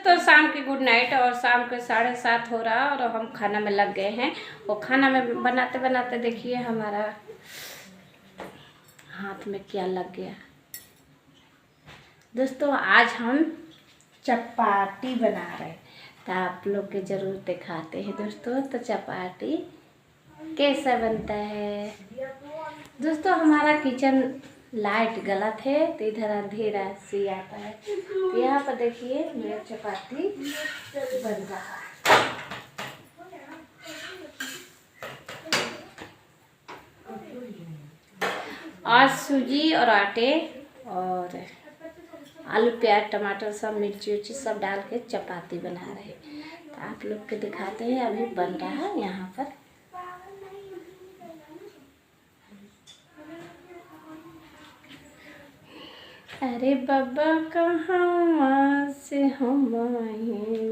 दोस्तों शाम की गुड नाइट। और शाम के 7:30 हो रहा और हम खाना में लग गए हैं। और खाना में बनाते बनाते देखिए हमारा हाथ में क्या लग गया। दोस्तों आज हम चपाती बना रहे हैं, तो आप लोग के ज़रूर दिखाते हैं दोस्तों। तो चपाती कैसा बनता है दोस्तों। हमारा किचन लाइट गलत है तो इधर अंधेरा सी आता है। तो यहाँ पर देखिए मेरा चपाती बन रहा है। आज सूजी और आटे और आलू प्याज टमाटर सब मिर्ची उर्ची सब डाल के चपाती बना रहे हैं। तो आप लोग के दिखाते हैं अभी बन रहा है यहाँ पर। अरे बाबा कहाँ से हम आए